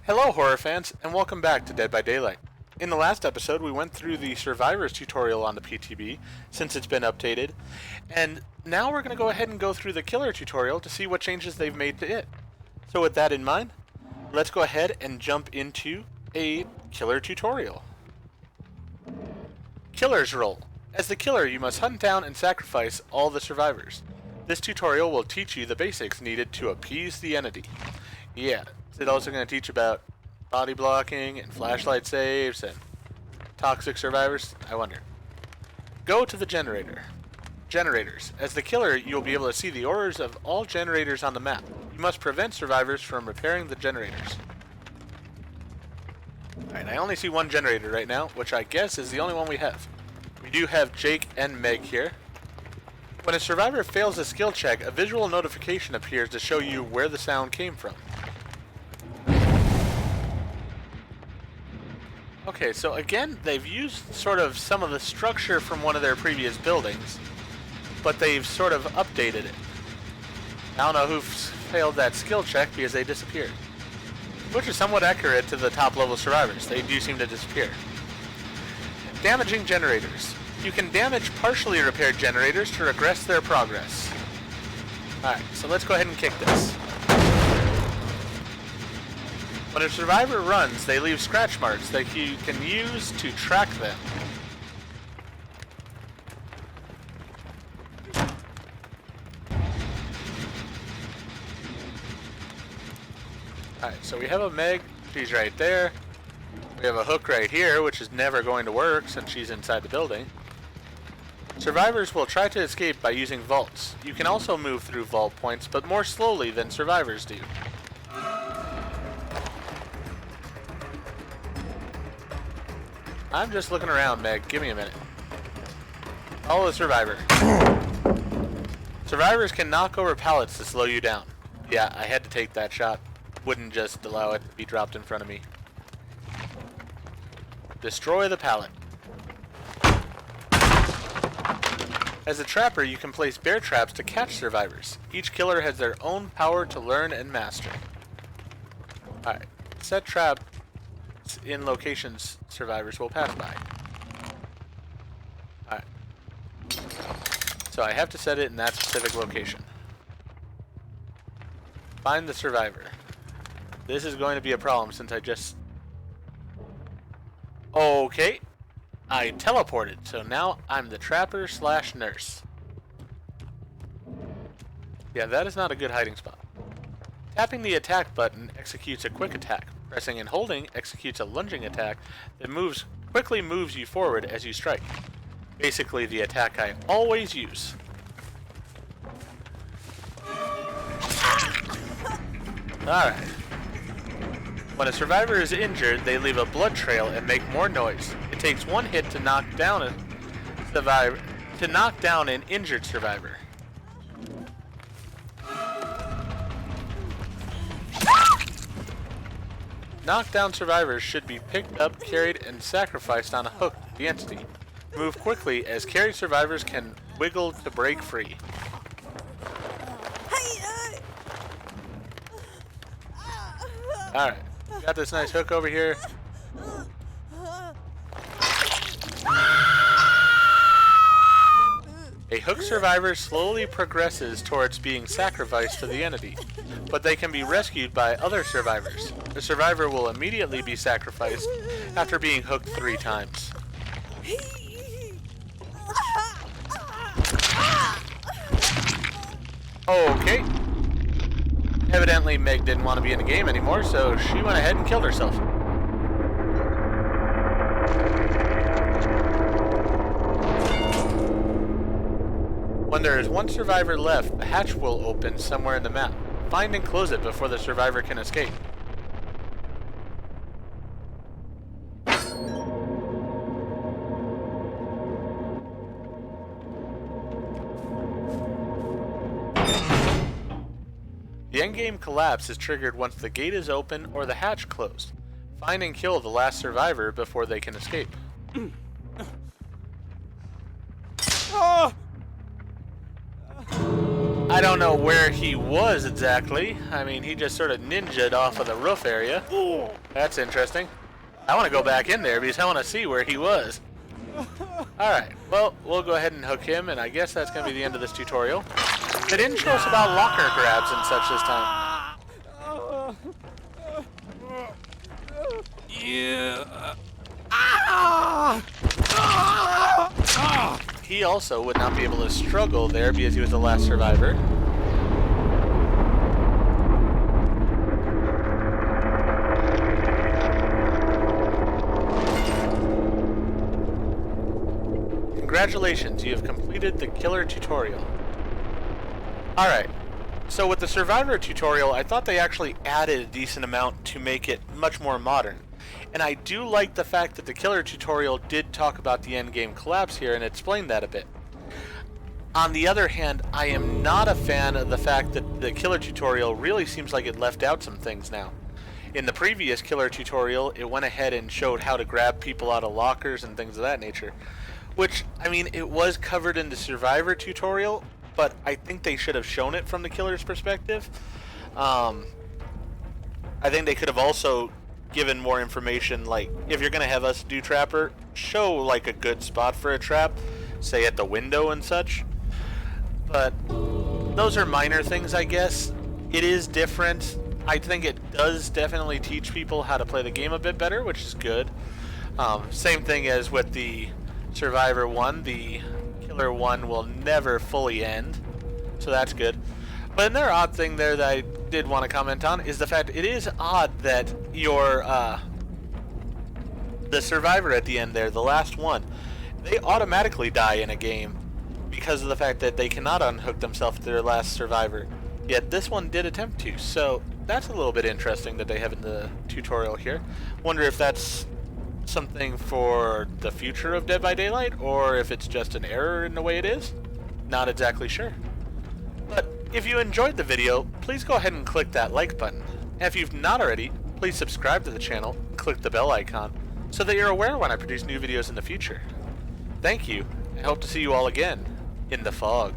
Hello horror fans, and welcome back to Dead by Daylight. In the last episode, we went through the Survivors tutorial on the PTB, since it's been updated, and now we're going to go ahead and go through the Killer tutorial to see what changes they've made to it. So with that in mind, let's go ahead and jump into a Killer tutorial. Killer's role. As the Killer, you must hunt down and sacrifice all the survivors. This tutorial will teach you the basics needed to appease the entity. Yeah, it's also going to teach about body blocking and flashlight saves and toxic survivors. I wonder. Go to the generator. Generators. As the Killer, you'll be able to see the orders of all generators on the map. You must prevent survivors from repairing the generators. Alright, I only see one generator right now, which I guess is the only one we have. We do have Jake and Meg here. When a survivor fails a skill check, a visual notification appears to show you where the sound came from. Okay, so again, they've used sort of some of the structure from one of their previous buildings, but they've sort of updated it. I don't know who failed that skill check because they disappeared. Which is somewhat accurate to the top level survivors. They do seem to disappear. Damaging generators. You can damage partially repaired generators to regress their progress. Alright, so let's go ahead and kick this. When a survivor runs, they leave scratch marks that you can use to track them. Alright, so we have a Meg, she's right there. We have a Hook right here, which is never going to work since she's inside the building. Survivors will try to escape by using vaults. You can also move through vault points, but more slowly than survivors do. I'm just looking around, Meg. Give me a minute. Follow the survivor. Survivors can knock over pallets to slow you down. Yeah, I had to take that shot. Wouldn't just allow it to be dropped in front of me. Destroy the pallet. As a trapper, you can place bear traps to catch survivors. Each killer has their own power to learn and master. Alright, set traps in locations survivors will pass by. Alright. So I have to set it in that specific location. Find the survivor. This is going to be a problem since I just... Okay. I teleported, so now I'm the trapper slash nurse. Yeah, that is not a good hiding spot. Tapping the attack button executes a quick attack. Pressing and holding executes a lunging attack that quickly moves you forward as you strike. Basically the attack I always use. Alright. When a survivor is injured, they leave a blood trail and make more noise. It takes one hit to knock down an injured survivor. Knockdown survivors should be picked up, carried, and sacrificed on a hook to the entity. Move quickly, as carried survivors can wiggle to break free. Alright, got this nice hook over here. A hook survivor slowly progresses towards being sacrificed to the entity, but they can be rescued by other survivors. The survivor will immediately be sacrificed after being hooked 3 times. Okay. Evidently Meg didn't want to be in the game anymore, so she went ahead and killed herself. When there is one survivor left, the hatch will open somewhere in the map. Find and close it before the survivor can escape. The Endgame Collapse is triggered once the gate is open or the hatch closed. Find and kill the last survivor before they can escape. I don't know where he was exactly. I mean, he just sort of ninja'd off of the roof area. That's interesting. I want to go back in there because I want to see where he was. Alright, well, we'll go ahead and hook him, and I guess that's going to be the end of this tutorial. They didn't show us about locker grabs and such this time. Yeah. He also would not be able to struggle there because he was the last survivor. Congratulations, you have completed the killer tutorial. Alright, so with the survivor tutorial, I thought they actually added a decent amount to make it much more modern. And I do like the fact that the killer tutorial did talk about the Endgame Collapse here and explain that a bit. On the other hand, I am not a fan of the fact that the killer tutorial really seems like it left out some things now. In the previous killer tutorial, it went ahead and showed how to grab people out of lockers and things of that nature. Which, I mean, it was covered in the survivor tutorial, but I think they should have shown it from the killer's perspective. I think they could have also given more information, like, if you're going to have us do Trapper, show, like, a good spot for a trap, say at the window and such. But those are minor things, I guess. It is different. I think it does definitely teach people how to play the game a bit better, which is good. Same thing as with the Survivor 1, the Killer 1 will never fully end, so that's good. But another odd thing there that I did want to comment on is the fact it is odd that your the survivor at the end there, the last one, they automatically die in a game because of the fact that they cannot unhook themselves to their last survivor. Yet this one did attempt to, so that's a little bit interesting that they have in the tutorial here. Wonder if that's something for the future of Dead by Daylight, or if it's just an error in the way it is. Not exactly sure. But if you enjoyed the video, please go ahead and click that like button. And if you've not already, please subscribe to the channel and click the bell icon so that you're aware when I produce new videos in the future. Thank you. I hope to see you all again in the fog.